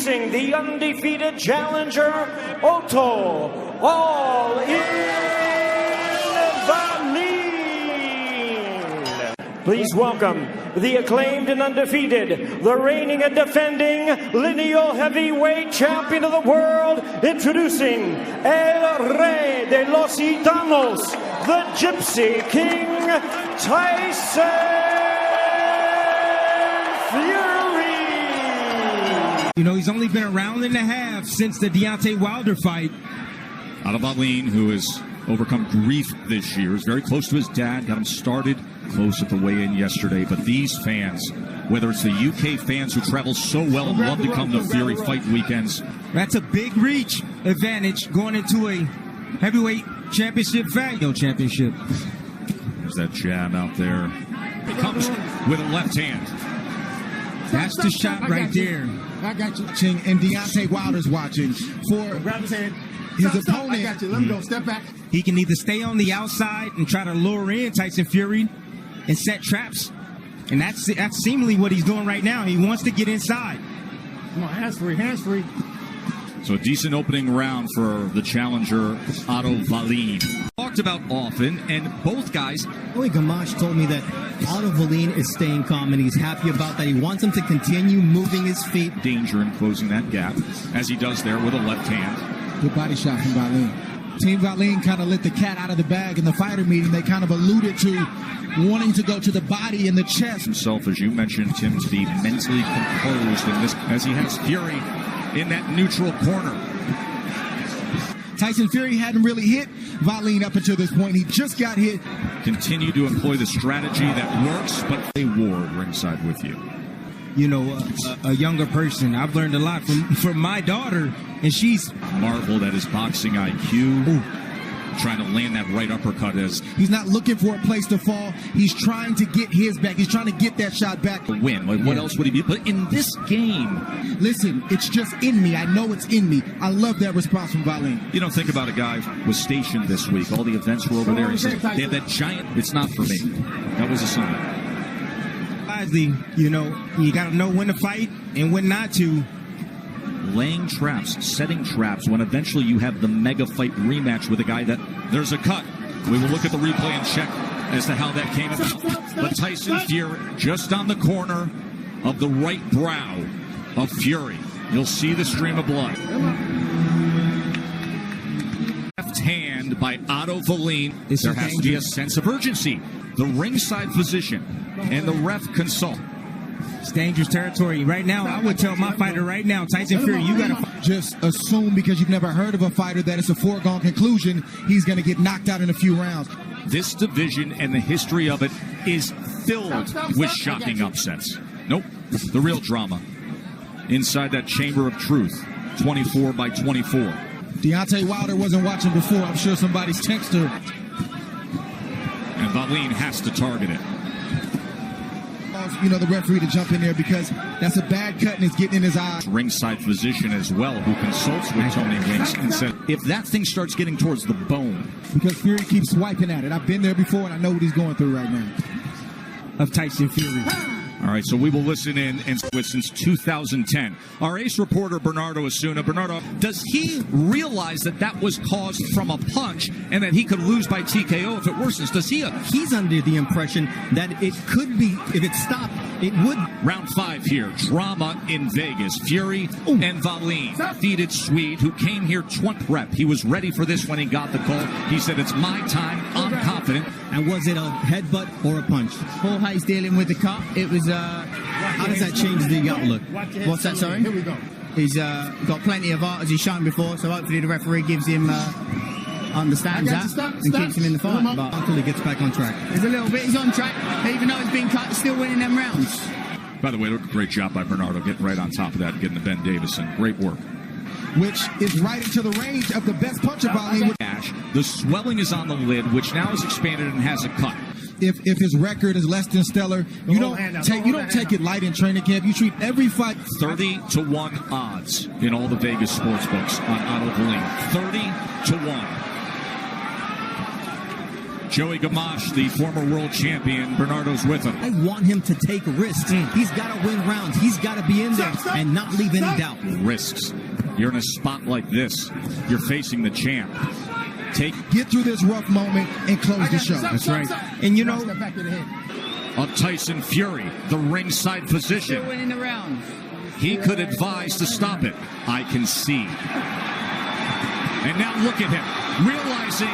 Introducing the undefeated challenger, Otto Wallin. Please welcome the acclaimed and undefeated, the reigning and defending lineal heavyweight champion of the world, introducing El Rey de los Gitanos, the Gypsy King, Tyson Fury. You know, he's only been a round and a half since the Deontay Wilder fight. Otto Wallin, who has overcome grief this year, is very close to his dad, got him started close at the weigh-in yesterday. But these fans, whether it's the UK fans who travel so well and love to come to Fury fight weekends. That's a big reach advantage going into a heavyweight championship fight. Championship. There's that jab out there. He comes with a left hand. That's the shot right there. I got you. And Deontay Wilder's watching for his opponent. I got you. Let me go. Step back. He can either stay on the outside and try to lure in Tyson Fury and set traps. And that's seemingly what he's doing right now. He wants to get inside. Come on, hands free, hands free. So a decent opening round for the challenger, Otto Wallin. Talked about often, and both guys. Gamache told me that Otto Wallin is staying calm and he's happy about that. He wants him to continue moving his feet. Danger in closing that gap, as he does there with a left hand. Good body shot from Wallin. Team Wallin kind of let the cat out of the bag in the fighter meeting. They kind of alluded to wanting to go to the body and the chest. Himself, as you mentioned, Tim, to be mentally composed in this, as he has Fury in that neutral corner. Tyson Fury hadn't really hit Wallin up until this point. He just got hit. Continue to employ the strategy that works, but they ward ringside with you. You know, a younger person. I've learned a lot from my daughter, and she's marveled at his boxing IQ. Ooh. Trying to land that right uppercut as he's not looking for a place to fall. He's trying to get his back. He's trying to get that shot back. To win. Like, what else would he be? But in this game, listen, it's just in me. I know it's in me. I love that response from Wallin. You don't think about a guy who was stationed this week. All the events were over there. He said, they had that giant. It's not for me. That was a sign. You know, you got to know when to fight and when not to. Laying traps, setting traps, when eventually you have the mega fight rematch with a guy that there's a cut. We will look at the replay and check as to how that came about. But Tyson Fury just on the corner of the right brow of Fury. You'll see the stream of blood. Left hand by Otto Wallin. There has to be a sense of urgency. The ringside physician and the ref consult. It's dangerous territory. Right now, I would tell my fighter right now, Tyson Fury, you got to just assume, because you've never heard of a fighter, that it's a foregone conclusion he's going to get knocked out in a few rounds. This division and the history of it is filled with shocking upsets. Nope, the real drama inside that chamber of truth, 24 by 24. Deontay Wilder wasn't watching before. I'm sure somebody's texted her. And Wallin has to target it. You know, the referee to jump in there, because that's a bad cut and it's getting in his eye. Ringside physician as well, who consults with Tony Winks and said, if that thing starts getting towards the bone. Because Fury keeps swiping at it. I've been there before and I know what he's going through right now. Of Tyson Fury. All right, so we will listen in and since 2010. Our ace reporter, Bernardo Asuna. Bernardo, does he realize that that was caused from a punch and that he could lose by TKO if it worsens? Does he? He's under the impression that it could be, if it stopped, it would. Round 5 here, drama in Vegas. Fury and Wallin, defeated Swede, who came here 20 rep. He was ready for this when he got the call. He said, it's my time, I'm confident. And was it a headbutt or a punch? Jorge's dealing with the cut. It was, how does that change the outlook? What's that, sorry? Here we go. He's got plenty of art, as he's shown before, so hopefully the referee gives him, understands that, and keeps him in the fight. But until he gets back on track. There's a little bit, he's on track. Even though he's been cut, he's still winning them rounds. By the way, great job by Bernardo, getting right on top of that and getting to Ben Davison. Great work. Which is right into the range of the best puncher Wallin. The swelling is on the lid, which now is expanded and has a cut. If his record is less than stellar, you don't take it light in training camp. You treat every fight 30-1 odds in all the Vegas sports books on Otto Wallin. 30-1. Joey Gamache, the former world champion, Bernardo's with him. I want him to take risks. He's got to win rounds. He's got to be in there and not leave any doubt. Risks. You're in a spot like this. You're facing the champ. Get through this rough moment and close the show. That's right. And you know, of Tyson Fury, the ringside position. Still winning the round. He could advise to stop it. I can see. And now look at him, realizing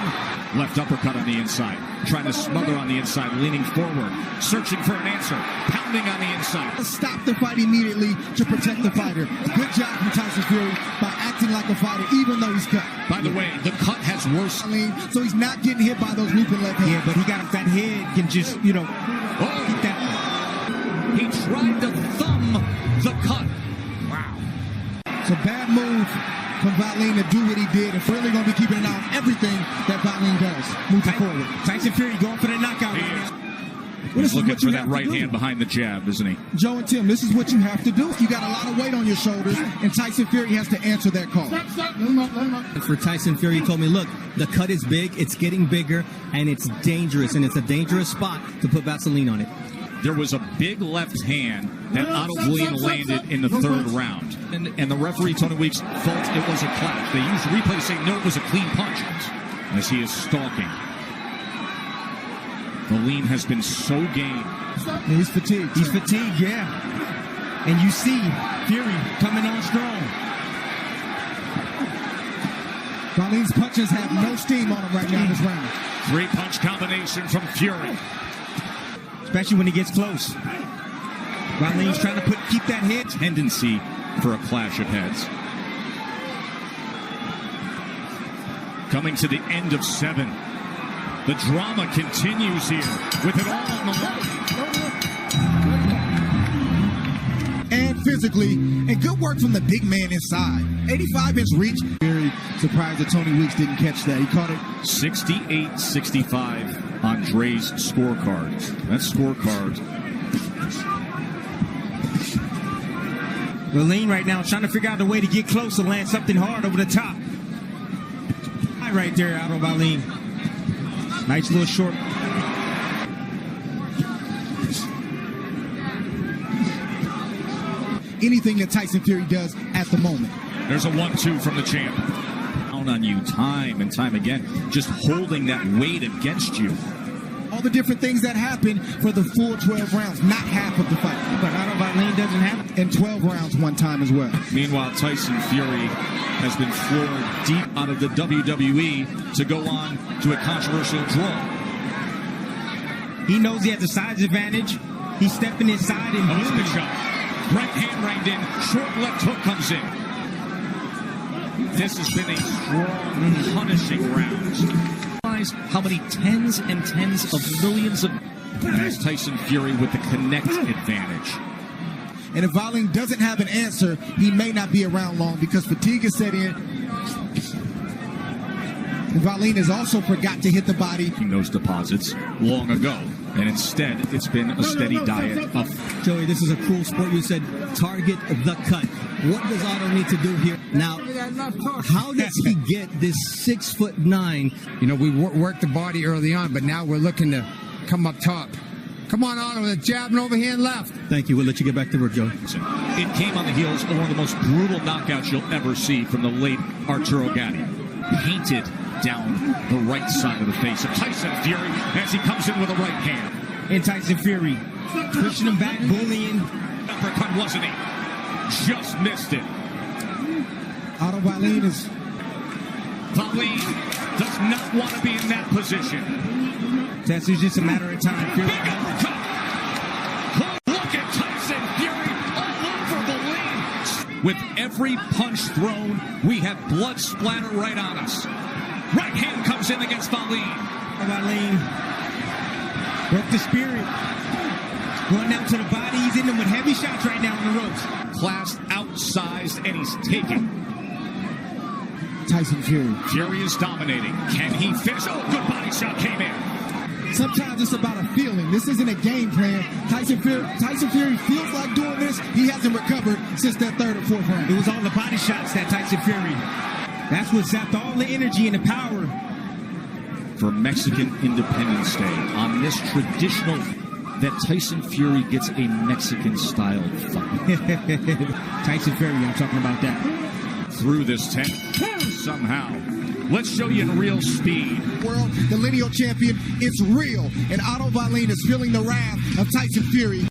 left uppercut on the inside, trying to smother on the inside, leaning forward, searching for an answer, pounding on the inside. Stop the fight immediately to protect the fighter. Good job from Tyson Fury by acting like a fighter, even though he's cut. By the way, the cut has worse. So he's not getting hit by those looping left hands. yeah, but he got that head can just, you know, keep that. He tried to thumb the cut. Wow. So bad move from Wallin to do what he did, and Fury going to be keeping an eye on everything that Wallin does moving forward. Tyson Fury going for the knockout right now. He's looking for that right hand behind the jab, isn't he? Joe and Tim, this is what you have to do. You got a lot of weight on your shoulders, and Tyson Fury has to answer that call. For Tyson Fury, he told me, look, the cut is big, it's getting bigger, and it's dangerous, and it's a dangerous spot to put Vaseline on it. There was a big left hand that Otto Wallin landed in the third round. And the referee, Tony Weeks, thought it was a clash. They used replay to say, no, it was a clean punch. As he is stalking. Wallin has been so game. He's fatigued. He's fatigued, yeah. And you see Fury coming on strong. Wallin's punches have no steam on him right now in this round. 3-punch combination from Fury. Especially when he gets close. Wallin's trying to keep that head. Tendency for a clash of heads. Coming to the end of 7. The drama continues here with it all on the line. And physically, and good work from the big man inside. 85-inch reach. Very surprised that Tony Weeks didn't catch that. He caught it. 68-65 on Dre's scorecard. That scorecard. Wallin right now trying to figure out the way to get close and land something hard over the top. Right there, Otto Wallin. Nice little short. Anything that Tyson Fury does at the moment. There's a 1-2 from the champ. Down on you time and time again, just holding that weight against you. All the different things that happen for the full 12 rounds, not half of the fight. But Otto Wallin doesn't have it. And 12 rounds one time as well. Meanwhile, Tyson Fury has been floored deep out of the WWE to go on to a controversial draw. He knows he has a size advantage. He's stepping inside and That's a good shot. Right hand reined in, short left hook comes in. This has been a strong, punishing round. How many tens and tens of millions of... As Tyson Fury with the connect advantage. And if Wallin doesn't have an answer, he may not be around long because fatigue is set in. And Wallin has also forgot to hit the body. Those deposits long ago. And instead, it's been a steady diet of... Joey, this is a cruel sport. You said target the cut. What does Otto need to do here? Now, how does he get this 6'9"? You know, we worked the body early on, but now we're looking to come up top. Come on, Otto, with a jab and overhand left. Thank you. We'll let you get back to work, Joey. It came on the heels of one of the most brutal knockouts you'll ever see from the late Arturo Gatti. Painted down the right side of the face of Tyson Fury as he comes in with a right hand. And Tyson Fury pushing him back, bullying. Uppercut, wasn't he? Just missed it. Otto Wallin is... Wallin does not want to be in that position. That's just a matter of time. Fury. Big uppercut. Look at Tyson Fury all over Wallin. With every punch thrown, we have blood splatter right on us. Right hand comes in against Wallin. Wallin broke the spirit. Going down to the body. He's in them with heavy shots right now on the ropes. Class outsized, and he's taking. Tyson Fury. Fury is dominating. Can he finish? Oh, good body shot came in. Sometimes it's about a feeling. This isn't a game plan. Tyson Fury feels like doing this. He hasn't recovered since that third or fourth round. It was all the body shots that Tyson Fury. That's what zapped all the energy and the power for Mexican Independence Day on this traditional that Tyson Fury gets a Mexican-style fight. Tyson Fury, I'm talking about that. Through this 10, somehow. Let's show you in real speed. World, the lineal champion, it's real. And Otto Wallin is feeling the wrath of Tyson Fury.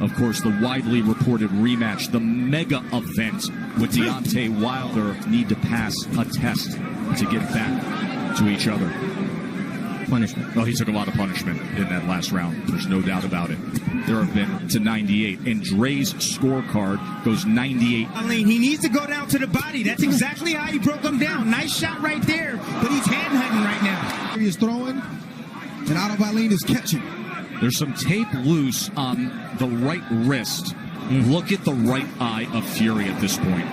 Of course, the widely reported rematch, the mega event with Deontay Wilder, need to pass a test to get back to each other. Punishment. Oh, he took a lot of punishment in that last round. There's no doubt about it. There have been to 98. And Dre's scorecard goes 98. I mean, he needs to go down to the body. That's exactly how he broke him down. Nice shot right there, but he's hand-hunting right now. He is throwing, and Otto Wallin is catching. There's some tape loose on the right wrist. Look at the right eye of Fury at this point.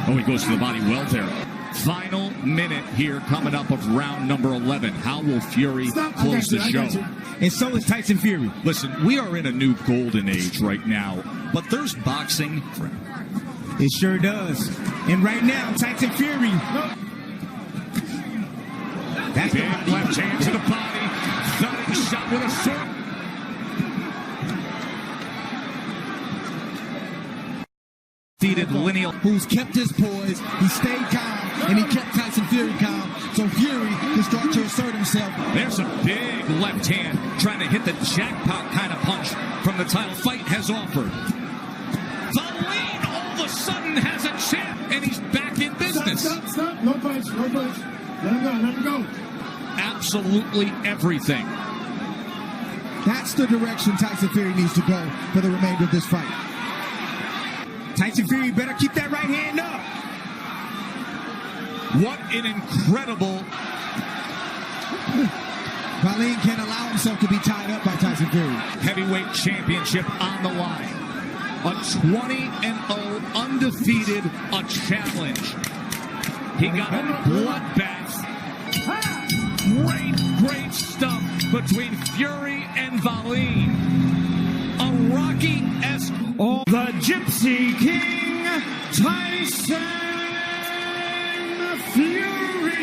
Oh, he goes to the body well there. Final minute here coming up of round number 11. How will Fury close the show? And so is Tyson Fury. Listen, we are in a new golden age right now, but there's boxing. It sure does. And right now, Tyson Fury. That's big left hand to the body. Thudding shot with a sword. Defeated lineal. Who's kept his poise, he stayed calm, and he kept Tyson Fury calm. So Fury can start to assert himself. There's a big left hand trying to hit the jackpot kind of punch from the title fight has offered. Wallin all of a sudden has a champ, and he's back in business. Stop. No punch. Let him go. Absolutely everything. That's the direction Tyson Fury needs to go for the remainder of this fight. Tyson Fury better keep that right hand up. What an incredible... Wallin can't allow himself to be tied up by Tyson Fury. Heavyweight championship on the line. A 20-0 undefeated challenge. He got a bloodbath. Great stuff between Fury and Wallin. A Rocky-esque... The Gypsy King, Tyson Fury.